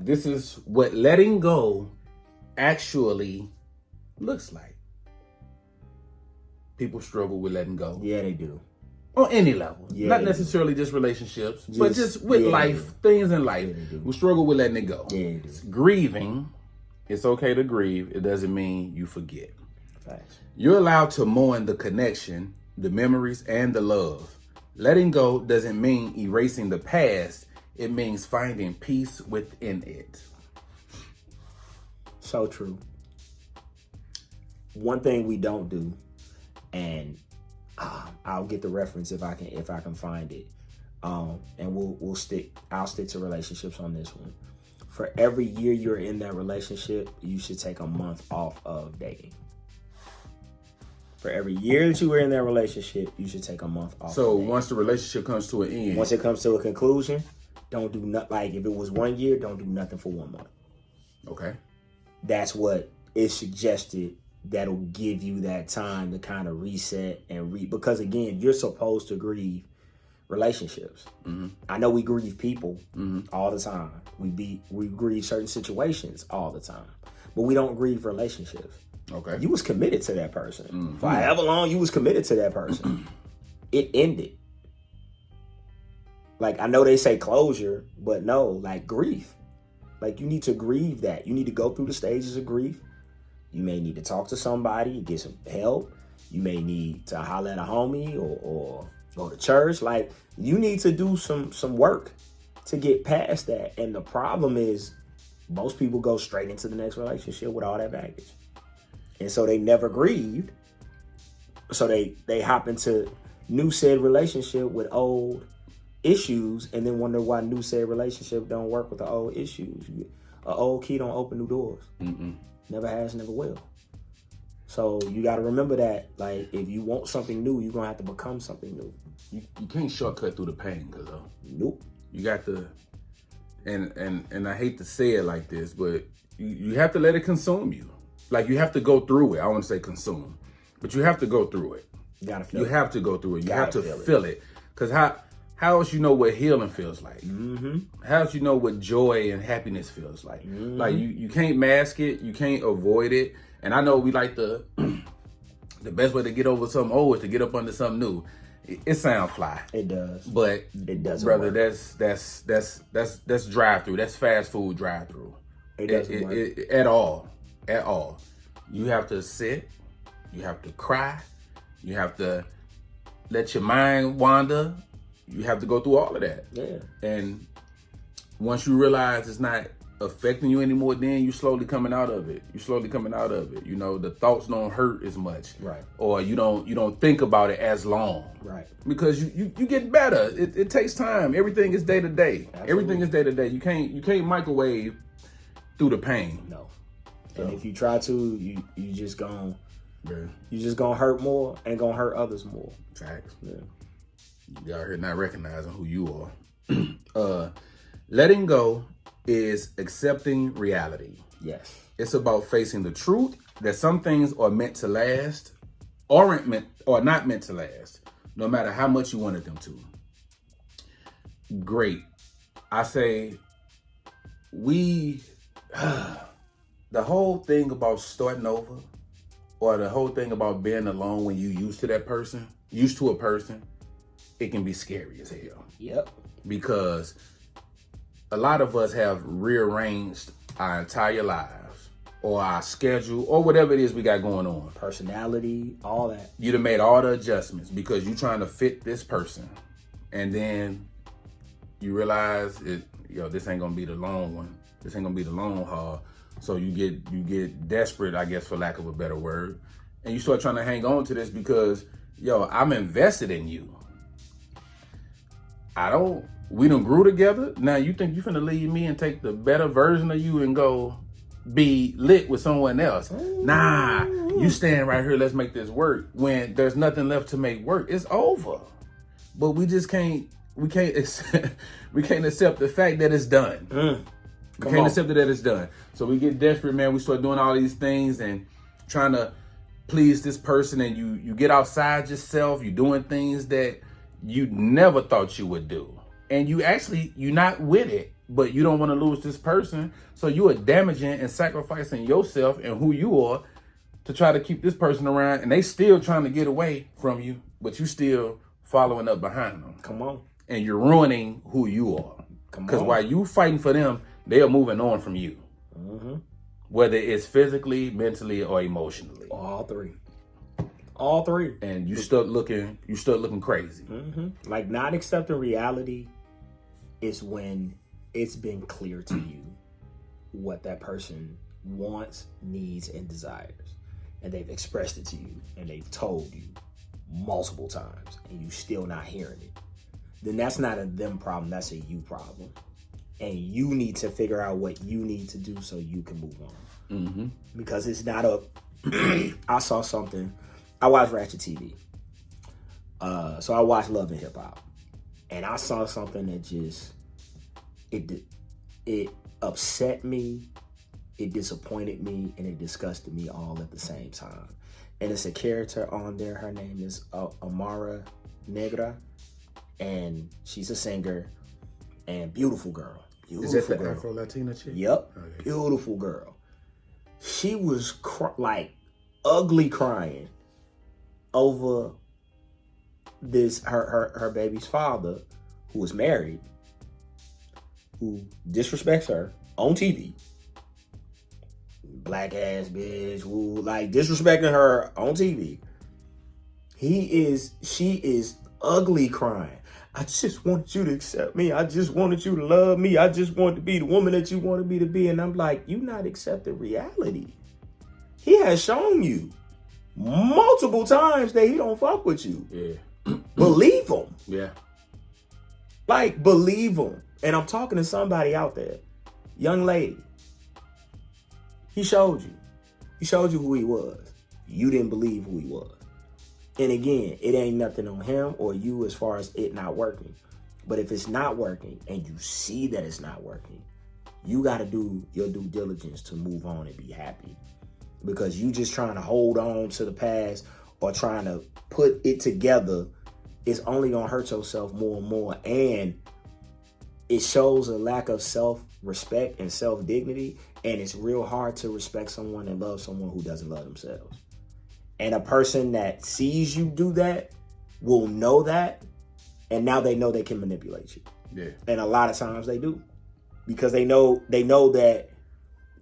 This is what letting go actually looks like. People struggle with letting go. Yeah, they do. On any level. Yeah, Not necessarily just relationships, but just with yeah, life, things in life. Yeah, we struggle with letting it go. Yeah, they do. Grieving, it's okay to grieve. It doesn't mean you forget. Facts. You're allowed to mourn the connection, the memories, and the love. Letting go doesn't mean erasing the past. It means finding peace within it. So true. One thing we don't do, and I'll get the reference if I can find it. And I'll stick to relationships on this one. For every year you're in that relationship, you should take a month off of dating. For every year that you were in that relationship, you should take a month off. So once the relationship comes to an end, once it comes to a conclusion, don't do nothing. Like if it was 1 year, don't do nothing for 1 month. Okay. That's what is suggested. That'll give you that time to kind of reset and because again, you're supposed to grieve relationships. Mm-hmm. I know we grieve people all the time. We grieve certain situations all the time, but we don't grieve relationships. Okay. You was committed to that person. For however long you was committed to that person. It ended. Like, I know they say closure, but no, like grief. Like, you need to grieve that. You need to go through the stages of grief. You may need to talk to somebody, get some help. You may need to holler at a homie or go to church. Like, you need to do some work to get past that. And the problem is most people go straight into the next relationship with all that baggage. And so they never grieved. So they hop into new said relationship with old issues and then wonder why new said relationship don't work with the old issues. An old key don't open new doors. Never has, never will. So you got to remember that, like, if you want something new, you're going to have to become something new. You can't shortcut through the pain, cause Nope. You got to, and I hate to say it like this, but you have to let it consume you. Like, you have to go through it. I want to say consume, but you have to go through it. You got to feel it. You have to go through it. You have to feel it. Cause how else you know what healing feels like? How else you know what joy and happiness feels like? Like, you can't mask it. You can't avoid it. And I know we like the best way to get over something old is to get up under something new. It sounds fly. It does. But it doesn't brother, work. that's drive through. That's fast food drive through. It doesn't work. At all. At all. You have to sit, you have to cry, you have to let your mind wander. You have to go through all of that. Yeah. And once you realize it's not affecting you anymore, then you slowly coming out of it. You know, the thoughts don't hurt as much. Right. Or you don't think about it as long. Right. Because you get better. It takes time. Everything is day to day. Everything is day to day. You can't microwave through the pain. No. And if you try to, you just gonna hurt more and gonna hurt others more. Facts. Yeah. You out here not recognizing who you are. Letting go is accepting reality. Yes. It's about facing the truth that some things are meant to last, or not meant to last, no matter how much you wanted them to. Great. I say the whole thing about starting over, or the whole thing about being alone when you used to a person, it can be scary as hell. Yep. Because a lot of us have rearranged our entire lives or our schedule or whatever it is we got going on. Personality, all that. You'd have made all the adjustments because you're trying to fit this person. And then you realize this ain't gonna be the long one. This ain't gonna be the long haul. So you get desperate, I guess, for lack of a better word. And you start trying to hang on to this because, I'm invested in you. We done grew together. Now you think you finna leave me and take the better version of you and go be lit with someone else. Nah, you stand right here, let's make this work. When there's nothing left to make work, it's over. But we can't accept the fact that it's done. We can't accept that it's done. So we get desperate, man. We start doing all these things and trying to please this person, and you get outside yourself. You're doing things that you never thought you would do. And you're not with it but you don't want to lose this person. So you are damaging and sacrificing yourself and who you are to try to keep this person around, and they still trying to get away from you, but you still following up behind them. Come on. And you're ruining who you are. Because while you fighting for them, they are moving on from you. Mm-hmm. Whether it's physically, mentally, or emotionally. All three. All three. And you start looking crazy. Mm-hmm. Like, not accepting reality is when it's been clear to you what that person wants, needs, and desires. And they've expressed it to you, and they've told you multiple times, and you still not hearing it. Then that's not a them problem, that's a you problem. And you need to figure out what you need to do so you can move on. Mm-hmm. Because it's not a... I saw something. I watch Ratchet TV. So I watch Love and Hip Hop. And I saw something that just... It upset me, it disappointed me, and it disgusted me all at the same time. And it's a character on there. Her name is Amara Negra. And she's a singer and beautiful girl. Is that the Afro-Latina chick? Yep. Okay. Beautiful girl. She was ugly crying over this, her baby's father, who was married, who disrespects her on TV. Black ass bitch, who disrespecting her on TV. She is ugly crying. I just wanted you to accept me. I just wanted you to love me. I just wanted to be the woman that you wanted me to be. And I'm like, you not accepting reality. He has shown you multiple times that he don't fuck with you. Yeah. Believe him. Yeah. Believe him. And I'm talking to somebody out there. Young lady. He showed you. He showed you who he was. You didn't believe who he was. And again, it ain't nothing on him or you as far as it not working. But if it's not working and you see that it's not working, you got to do your due diligence to move on and be happy. Because you just trying to hold on to the past or trying to put it together is only going to hurt yourself more and more. And it shows a lack of self-respect and self-dignity. And it's real hard to respect someone and love someone who doesn't love themselves. And a person that sees you do that will know that. And now they know they can manipulate you. Yeah. And a lot of times they do. Because they know that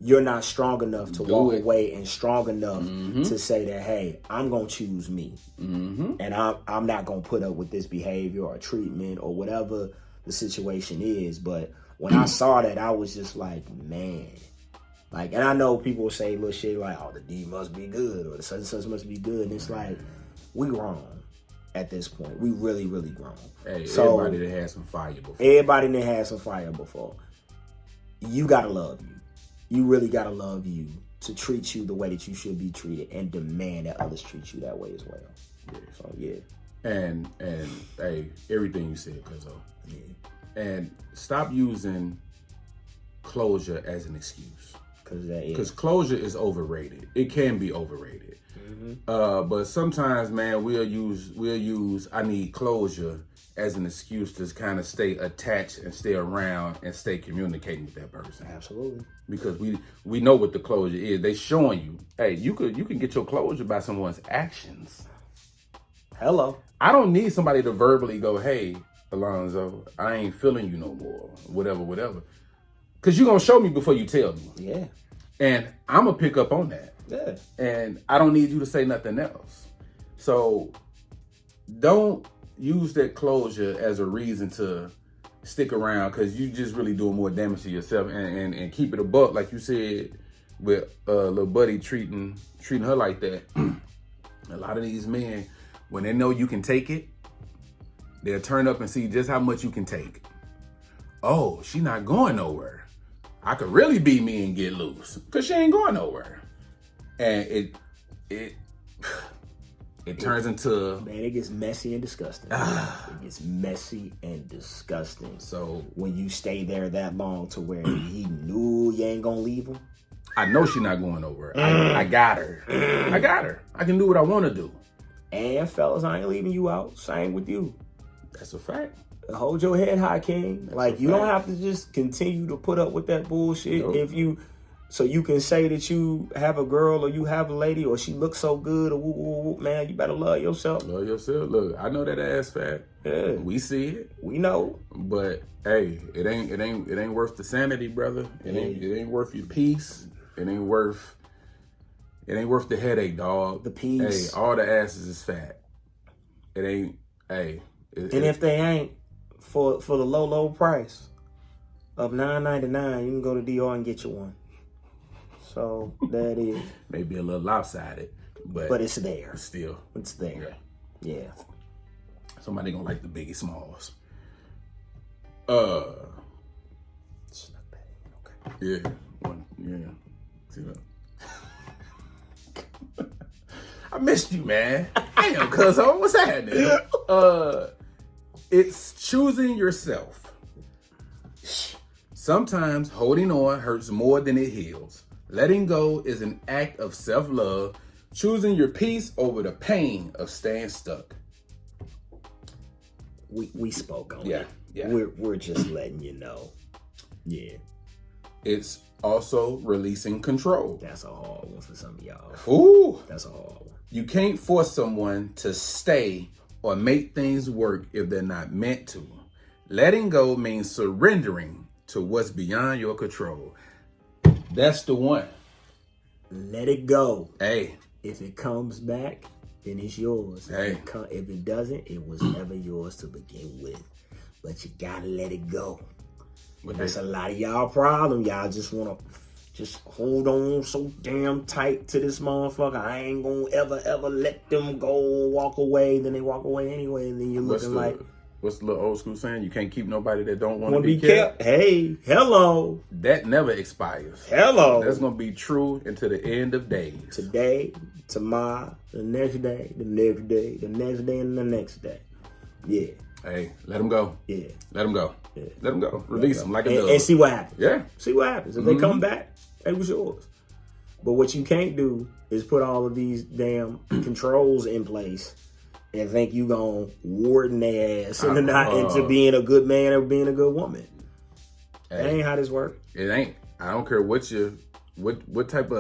you're not strong enough to walk away and strong enough to say that, hey, I'm going to choose me. Mm-hmm. And I'm not going to put up with this behavior or treatment or whatever the situation is. But when I saw that, I was just like, man. And I know people will say little shit like, oh, the D must be good or the such and such must be good. And it's like, we grown at this point. We really, really grown. Hey, so, everybody that had some fire before. Everybody that had some fire before. You got to love you. You really got to love you to treat you the way that you should be treated and demand that others treat you that way as well. Yeah. So, yeah. And hey, everything you said, Cuzzo. Yeah. And stop using closure as an excuse. Because closure is overrated. It can be overrated. Mm-hmm. But sometimes, man, we'll use I need closure as an excuse to kind of stay attached and stay around and stay communicating with that person. Absolutely. Because we know what the closure is. They showing you, hey, you can get your closure by someone's actions. Hello. I don't need somebody to verbally go, hey, Alonzo, I ain't feeling you no more. Whatever. Because you're going to show me before you tell me. Yeah. And I'm going to pick up on that. Yeah. And I don't need you to say nothing else. So don't use that closure as a reason to stick around, because you just really doing more damage to yourself. And keep it a buck, like you said, with little buddy treating her like that. A lot of these men, when they know you can take it, they'll turn up and see just how much you can take. Oh, she not going nowhere. I could really be me and get loose, because she ain't going nowhere. And it turns into... Man, it gets messy and disgusting. It gets messy and disgusting. So when you stay there that long to where he knew you ain't gonna leave him. I know she not going nowhere. I got her. I can do what I want to do. And fellas, I ain't leaving you out. Same with you. That's a fact. hold your head high, King. That's like a you don't fact. have to just continue to put up with that bullshit. Nope. If you, so you can say that you have a girl or you have a lady or she looks so good or woo, woo, woo, man, you better love yourself. Love yourself. Look, I know that ass fat. Yeah, We see it, we know. but hey, it ain't worth the sanity, brother. It ain't worth your peace. It ain't worth the headache, dog. The peace. Hey, all the asses is fat. It ain't. Hey, And if they ain't for the low price of $9.99, you can go to Dior and get you one. So that is, maybe a little lopsided, but it's there. still, It's there. Yeah. somebody gonna like the Biggie Smalls. Snuck that in. Okay. Yeah, yeah. See that? I missed you, man. Damn, cuz what's happening? It's choosing yourself. Sometimes holding on hurts more than it heals. Letting go is an act of self-love, choosing your peace over the pain of staying stuck. We spoke on Yeah, it. yeah. We're just letting you know. Yeah. It's also releasing control. That's a hard one for some of y'all. Ooh. That's a hard one. You can't force someone to stay or make things work if they're not meant to. Letting go means surrendering to what's beyond your control. That's the one. Let it go. Hey, If it comes back, then it's yours. Hey. If it doesn't, it was never yours to begin with. But you gotta let it go. what That's they- a lot of y'all problem. Y'all just wanna just hold on so damn tight to this motherfucker. I ain't gonna ever let them go walk away. Then they walk away anyway. And then you're what's looking like, the little old school saying? You can't keep nobody that don't want wanna to be be kept. kept? Hey, hello. That never expires. Hello. That's gonna be true until the end of days. Today, tomorrow, the next day, the next day, the next day, and the next day. Yeah, Hey, let them go. yeah. Let them go. Yeah. Let them go. Release them like a dove. And see what happens. Yeah. See what happens. If they come back, it was yours. But what you can't do is put all of these damn controls in place and think you gonna warden their ass into being a good man or being a good woman. That Hey. ain't how this works. It ain't. I don't care what type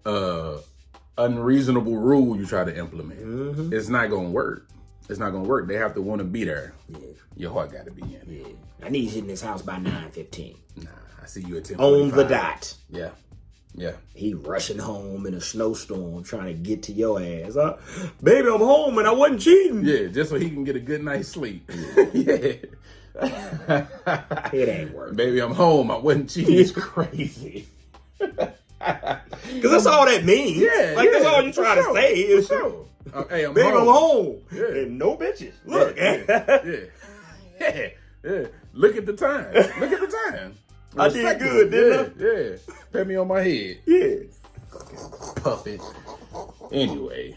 of unreasonable rule you try to implement. Mm-hmm. It's not gonna work. It's not gonna work. They have to want to be there. Yeah, Your heart got to be in it. yeah. I need you in this house by 9:15 Nah, I see you at 10:45. on the dot. Yeah, yeah. He rushing home in a snowstorm trying to get to your ass. Baby, I'm home and I wasn't cheating. Yeah, just so he can get a good night's sleep. Yeah. It ain't working. Baby, I'm home. I wasn't cheating. It's crazy. Because that's all that means. Yeah, Like, that's yeah, all you for trying sure, to say. Is, for sure. Hey, I'm baby, home. I'm home. Yeah. And no bitches. Look. Yeah. Look at the time. Look at the time. I did good, didn't Yeah. Pat me on my head. Yeah. Puppet. Anyway.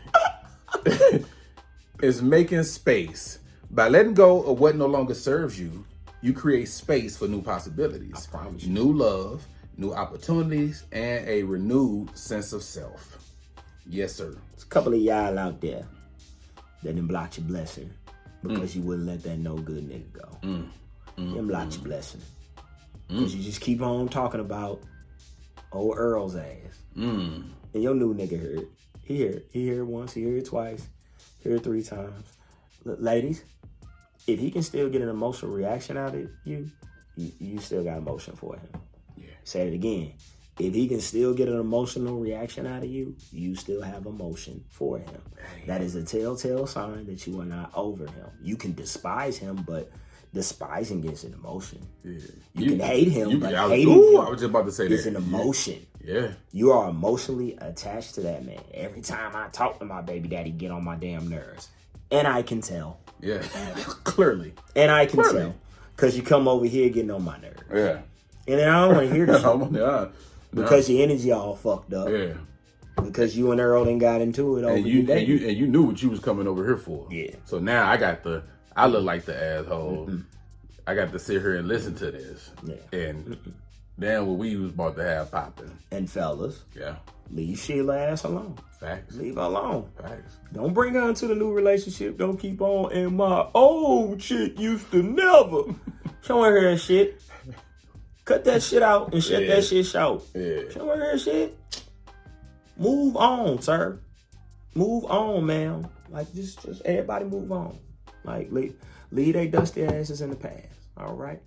It's making space. By letting go of what no longer serves you, you create space for new possibilities. I promise you. New love, new opportunities, and a renewed sense of self. Yes, sir. There's a couple of y'all out there that done blocked your blessing because you wouldn't let that no good nigga go. Them blocked your blessing. Because you just keep on talking about old Earl's ass. And your new nigga heard. He heard it once, he heard it twice, he heard it 3 times. Look, ladies, if he can still get an emotional reaction out of you, you still got emotion for him. Yeah. Say it again. If he can still get an emotional reaction out of you, you still have emotion for him. That is a telltale sign that you are not over him. You can despise him, but despising is an emotion. Yeah. You can hate him, but I hating him was just about to say is that. an emotion. Yeah. You are emotionally attached to that man. Every time I talk to my baby daddy, get on my damn nerves. And I can tell. Yeah. Clearly. And I can Clearly. tell. Because you come over here getting on my nerves. Yeah. And then I don't want to hear this Yeah. because your energy all fucked up. Yeah. Because you and Earl done got into it over And your day. you knew what you was coming over here for. Yeah. So now I look like the asshole. I got to sit here and listen to this. Yeah. And Damn what we was about to have popping. And fellas, Yeah. leave Sheila ass alone. Facts. Leave her alone. Facts. Don't bring her into the new relationship. Don't keep on. And my old chick used to never. She don't want to hear that shit. Cut that shit out and shut that shit out. Yeah. She don't want to hear that shit. Move on, sir. Move on, man. Like, just everybody move on. Like, leave they dusty asses in the past. All right?